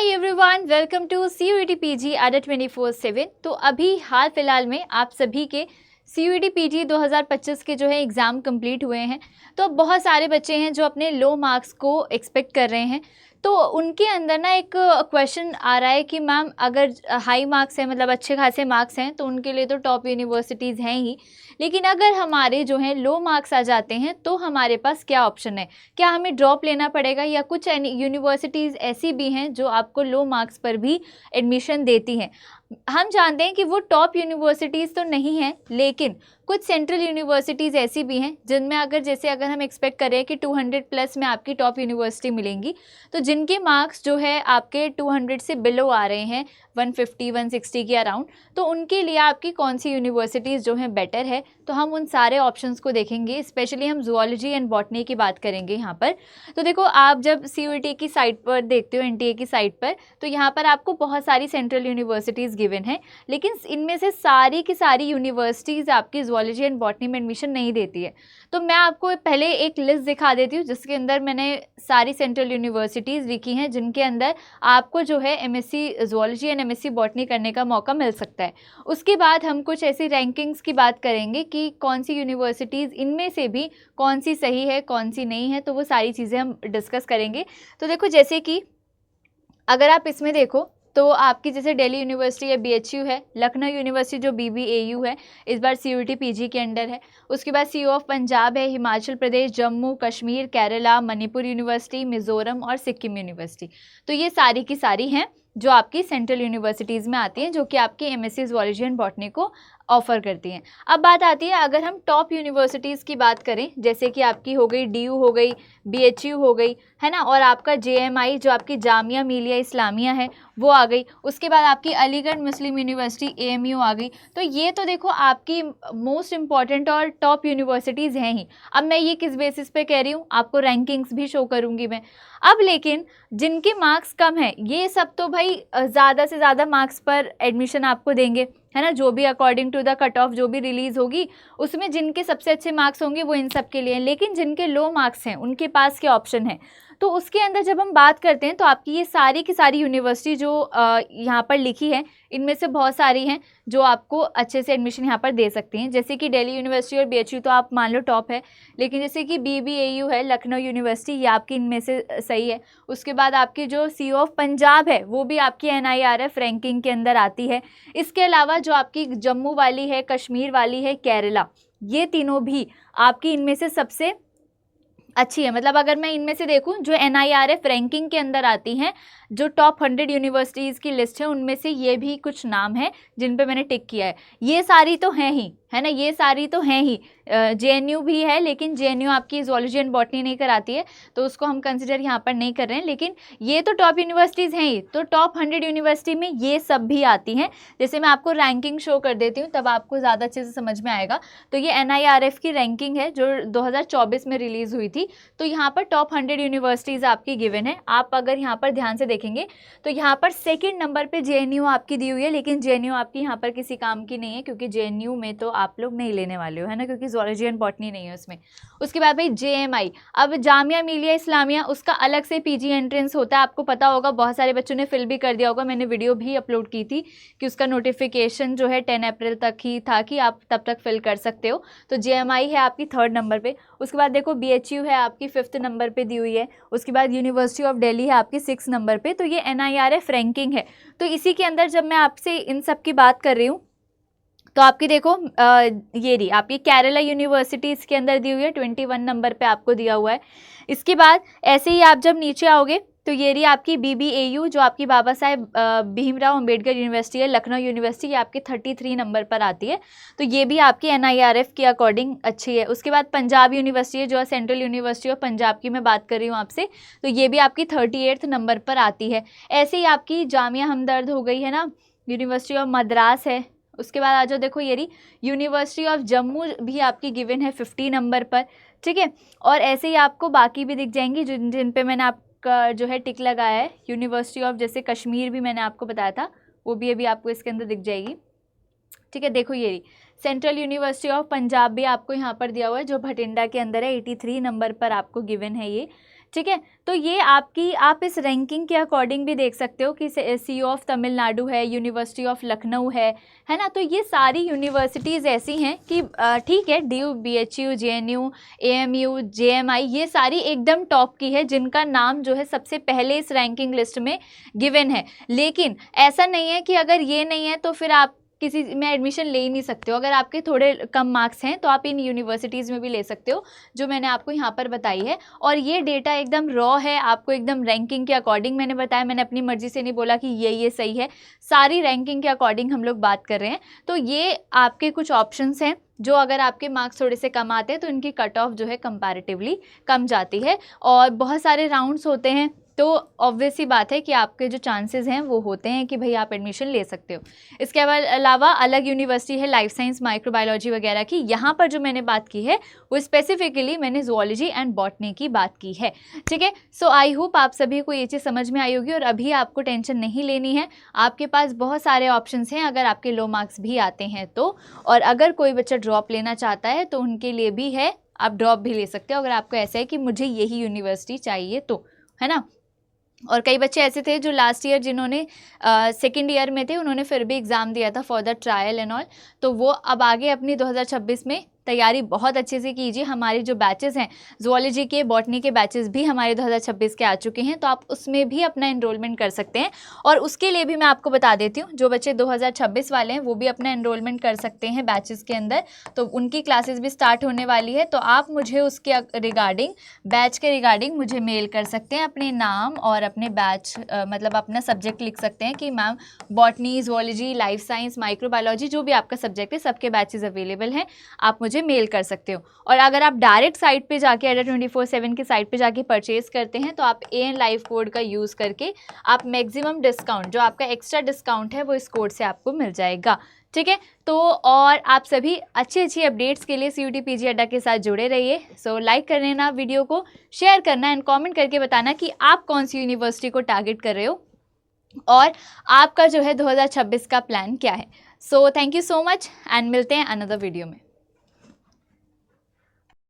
Hi everyone, welcome to CUET PG Adda 24/7। तो अभी हाल फिलहाल में आप सभी के CUET PG 2025 के जो है एग्ज़ाम कंप्लीट हुए हैं। तो अब बहुत सारे बच्चे हैं जो अपने लो मार्क्स को एक्सपेक्ट कर रहे हैं। तो उनके अंदर ना एक क्वेश्चन आ रहा है कि मैम अगर हाई मार्क्स हैं, मतलब अच्छे खासे मार्क्स हैं, तो उनके लिए तो टॉप यूनिवर्सिटीज़ हैं ही, लेकिन अगर हमारे जो हैं लो मार्क्स आ जाते हैं तो हमारे पास क्या ऑप्शन है? क्या हमें ड्रॉप लेना पड़ेगा या कुछ यूनिवर्सिटीज़ ऐसी भी हैं जो आपको लो मार्क्स पर भी एडमिशन देती हैं? हम जानते हैं कि वो टॉप यूनिवर्सिटीज़ तो नहीं हैं, लेकिन कुछ सेंट्रल यूनिवर्सिटीज़ ऐसी भी हैं जिनमें अगर हम एक्सपेक्ट करें कि 200 प्लस में आपकी टॉप यूनिवर्सिटी मिलेंगी, तो जिनके मार्क्स जो है आपके 200 से बिलो आ रहे हैं, 150 160 के अराउंड, तो उनके लिए आपकी कौन सी यूनिवर्सिटीज़ जो हैं बेटर है। तो हम उन सारे ऑप्शंस को देखेंगे। स्पेशली हम जूलॉजी एंड बॉटनी की बात करेंगे यहाँ पर। तो देखो, आप जब CUET की साइट पर देखते हो, NTA की साइट पर, तो यहाँ पर आपको बहुत सारी सेंट्रल यूनिवर्सिटीज़ गिवन है, लेकिन इनमें से सारी की सारी यूनिवर्सिटीज़ आपकी जूलॉजी एंड बॉटनी में एडमिशन नहीं देती है। तो मैं आपको पहले एक लिस्ट दिखा देती हूँ जिसके अंदर मैंने सारी सेंट्रल यूनिवर्सिटीज़ लिखी हैं जिनके अंदर आपको जो है MSc zoology and MSc botany करने का मौका मिल सकता है। उसके बाद हम कुछ ऐसी रैंकिंग्स की बात करेंगे कि कौन सी यूनिवर्सिटीज़ इनमें से भी कौन सी सही है, कौन सी नहीं है, तो वो सारी चीज़ें हम डिस्कस करेंगे। तो देखो, जैसे कि अगर आप इसमें देखो तो आपकी जैसे दिल्ली यूनिवर्सिटी या BHU है, लखनऊ यूनिवर्सिटी जो BBAU है, इस बार CUET PG के अंडर है। उसके बाद CU ऑफ पंजाब है, हिमाचल प्रदेश, जम्मू कश्मीर, केरला, मणिपुर यूनिवर्सिटी, मिज़ोरम और सिक्किम यूनिवर्सिटी। तो ये सारी की सारी हैं जो आपकी सेंट्रल यूनिवर्सिटीज़ में आती हैं, जो कि आपकी MSc जूलॉजी एंड बॉटनी को ऑफ़र करती हैं। अब बात आती है, अगर हम टॉप यूनिवर्सिटीज़ की बात करें, जैसे कि आपकी हो गई DU हो गई, BHU हो गई, है ना, और आपका JMI जो आपकी जामिया मिलिया इस्लामिया है वो आ गई। उसके बाद आपकी अलीगढ़ मुस्लिम यूनिवर्सिटी AMU आ गई। तो ये तो देखो आपकी मोस्ट इम्पॉर्टेंट और टॉप यूनिवर्सिटीज़ हैं ही। अब मैं ये किस बेसिस पे कह रही हूँ, आपको रैंकिंग्स भी शो करूँगी मैं। अब लेकिन जिनके मार्क्स कम हैं, ये सब तो भाई ज़्यादा से ज़्यादा मार्क्स पर एडमिशन आपको देंगे, है ना, जो भी according to the cut off जो भी रिलीज़ होगी उसमें जिनके सबसे अच्छे मार्क्स होंगे वो इन सब के लिए हैं। लेकिन जिनके लो मार्क्स हैं उनके पास क्या ऑप्शन है? तो उसके अंदर जब हम बात करते हैं तो आपकी ये सारी की सारी यूनिवर्सिटी जो यहाँ पर लिखी है, इनमें से बहुत सारी हैं जो आपको अच्छे से एडमिशन यहाँ पर दे सकती हैं। जैसे कि दिल्ली यूनिवर्सिटी और BHU तो आप मान लो टॉप है, लेकिन जैसे कि BBAU है, लखनऊ यूनिवर्सिटी, ये आपकी इनमें से सही है। उसके बाद आपकी जो CU ऑफ पंजाब है वो भी आपकी NIRF रैंकिंग के अंदर आती है। इसके अलावा जो आपकी जम्मू वाली है, कश्मीर वाली है, केरला, ये तीनों भी आपकी इनमें से सबसे अच्छी है। मतलब अगर मैं इनमें से देखूं जो NIRF रैंकिंग के अंदर आती हैं, जो टॉप 100 यूनिवर्सिटीज़ की लिस्ट है, उनमें से ये भी कुछ नाम है जिन पे मैंने टिक किया है। ये सारी तो हैं ही, है ना, ये सारी तो हैं ही। JNU भी है, लेकिन JNU आपकी जूलॉजी एंड बॉटनी नहीं कराती है, तो उसको हम कंसिडर यहाँ पर नहीं कर रहे हैं। लेकिन ये तो टॉप यूनिवर्सिटीज़ हैं ही, तो टॉप 100 यूनिवर्सिटी में ये सब भी आती हैं। जैसे मैं आपको रैंकिंग शो कर देती हूँ, तब आपको ज़्यादा अच्छे से समझ में आएगा। तो ये NIRF की रैंकिंग है जो 2024 में रिलीज़ हुई थी। तो यहाँ पर टॉप 100 यूनिवर्सिटीज़ आपकी गिवन है। आप अगर यहाँ पर ध्यान से देखेंगे तो यहाँ पर सेकंड नंबर पे JNU आपकी दी हुई है, लेकिन JNU आपकी यहाँ पर किसी काम की नहीं है, क्योंकि JNU में तो आप लोग नहीं लेने वाले हो, है ना, क्योंकि जूलॉजी एंड बॉटनी नहीं है उसमें। उसके बाद भाई JMI, अब जामिया मिलिया इस्लामिया, उसका अलग से PG एंट्रेंस होता है। आपको पता होगा, बहुत सारे बच्चों ने फिल भी कर दिया होगा, मैंने वीडियो भी अपलोड की थी कि उसका नोटिफिकेशन जो है 10 अप्रैल तक ही था कि आप तब तक फिल कर सकते हो। तो JMI है आपकी 3rd नंबर पे। उसके बाद देखो BHU है आपकी 5th नंबर पे दी हुई है। उसके बाद यूनिवर्सिटी ऑफ दिल्ली है आपकी 6th नंबर पे। तो ये NIRF रैंकिंग है। तो इसी के अंदर जब मैं आपसे इन सब की बात कर रही हूँ तो आपकी देखो ये रही आपकी केरला यूनिवर्सिटी इसके अंदर दी हुई है, 21 नंबर पे आपको दिया हुआ है। इसके बाद ऐसे ही आप जब नीचे आओगे तो ये रही आपकी BBAU जो आपकी बाबा साहेब भीमराव अंबेडकर यूनिवर्सिटी है, लखनऊ यूनिवर्सिटी, ये आपकी 33 नंबर पर आती है। तो ये भी आपकी NIRF के अकॉर्डिंग अच्छी है। उसके बाद पंजाब यूनिवर्सिटी है जो सेंट्रल यूनिवर्सिटी ऑफ पंजाब की मैं बात कर रही हूँ आपसे, तो ये भी आपकी 38 नंबर पर आती है। ऐसे ही आपकी जामिया हमदर्द हो गई, है ना, यूनिवर्सिटी ऑफ मद्रास है। उसके बाद आ जाओ, देखो ये रही यूनिवर्सिटी ऑफ जम्मू भी आपकी गिवन है 50 नंबर पर, ठीक है। और ऐसे ही आपको बाकी भी दिख जाएंगी जिन पे मैंने आपका जो है टिक लगाया है। यूनिवर्सिटी ऑफ जैसे कश्मीर भी मैंने आपको बताया था, वो भी अभी आपको इसके अंदर दिख जाएगी, ठीक है। देखो ये रही सेंट्रल यूनिवर्सिटी ऑफ पंजाब भी आपको यहाँ पर दिया हुआ है जो भटिंडा के अंदर है, 83 नंबर पर आपको गिवन है ये, ठीक है। तो ये आप इस रैंकिंग के अकॉर्डिंग भी देख सकते हो कि सी ऑफ तमिलनाडु है, यूनिवर्सिटी ऑफ लखनऊ है ना। तो ये सारी यूनिवर्सिटीज़ ऐसी हैं कि ठीक है, DU, BHU, JNU, AMU, JMI, ये सारी एकदम टॉप की है, जिनका नाम जो है सबसे पहले इस रैंकिंग लिस्ट में गिवन है। लेकिन ऐसा नहीं है कि अगर ये नहीं है तो फिर आप किसी में एडमिशन ले ही नहीं सकते हो। अगर आपके थोड़े कम मार्क्स हैं तो आप इन यूनिवर्सिटीज़ में भी ले सकते हो, जो मैंने आपको यहाँ पर बताई है। और ये डेटा एकदम रॉ है, आपको एकदम रैंकिंग के अकॉर्डिंग मैंने बताया। मैंने अपनी मर्जी से नहीं बोला कि ये सही है, सारी रैंकिंग के अकॉर्डिंग हम लोग बात कर रहे हैं। तो ये आपके कुछ ऑप्शंस हैं जो अगर आपके मार्क्स थोड़े से कम आते हैं तो इनकी कट ऑफ जो है कंपैरेटिवली कम जाती है। और बहुत सारे राउंड्स होते हैं, तो ऑब्वियस सी बात है कि आपके जो चांसेस हैं वो होते हैं कि भाई आप एडमिशन ले सकते हो। इसके अलावा अलग यूनिवर्सिटी है लाइफ साइंस, माइक्रोबायोलॉजी वगैरह की। यहाँ पर जो मैंने बात की है वो स्पेसिफिकली मैंने जूलॉजी एंड बॉटनी की बात की है, ठीक है। सो आई होप आप सभी को ये चीज़ समझ में आई होगी और अभी आपको टेंशन नहीं लेनी है। आपके पास बहुत सारे ऑप्शंस हैं अगर आपके लो मार्क्स भी आते हैं तो। और अगर कोई बच्चा ड्रॉप लेना चाहता है तो उनके लिए भी है, आप ड्रॉप भी ले सकते हो अगर आपको ऐसा है कि मुझे यही यूनिवर्सिटी चाहिए तो, है ना। और कई बच्चे ऐसे थे जो लास्ट ईयर जिन्होंने सेकेंड ईयर में थे, उन्होंने फिर भी एग्ज़ाम दिया था for the trial and all, तो वो अब आगे अपनी 2026 में तैयारी बहुत अच्छे से कीजिए। हमारे जो बैचेस हैं जूलॉजी के, बॉटनी के बैचेस भी हमारे 2026 के आ चुके हैं, तो आप उसमें भी अपना एनरोलमेंट कर सकते हैं। और उसके लिए भी मैं आपको बता देती हूँ, जो बच्चे 2026 वाले हैं वो भी अपना एनरोलमेंट कर सकते हैं बैचेस के अंदर। तो उनकी क्लासेस भी स्टार्ट होने वाली है, तो आप मुझे उसके रिगार्डिंग, बैच के रिगार्डिंग मुझे मेल कर सकते हैं, अपने नाम और अपने बैच मतलब अपना सब्जेक्ट लिख सकते हैं कि ma'am botany, zoology, life science, microbiology, जो भी आपका सब्जेक्ट है सबके बैचेस अवेलेबल हैं, आप मुझे मेल कर सकते हो। और अगर आप डायरेक्ट साइट पे जाके अडा 24/7 की साइट पे जाके परचेज करते हैं तो आप AN लाइव कोड का यूज़ करके आप मैक्सिमम डिस्काउंट, जो आपका एक्स्ट्रा डिस्काउंट है वो इस कोड से आपको मिल जाएगा, ठीक है। तो और आप सभी अच्छी अपडेट्स के लिए CUET PG अड्डा के साथ जुड़े रहिए। सो लाइक कर लेना वीडियो को, शेयर करना एंड कॉमेंट करके बताना कि आप कौन सी यूनिवर्सिटी को टारगेट कर रहे हो और आपका जो है 2026 का प्लान क्या है। So thank you so much and मिलते हैं अनदर वीडियो में।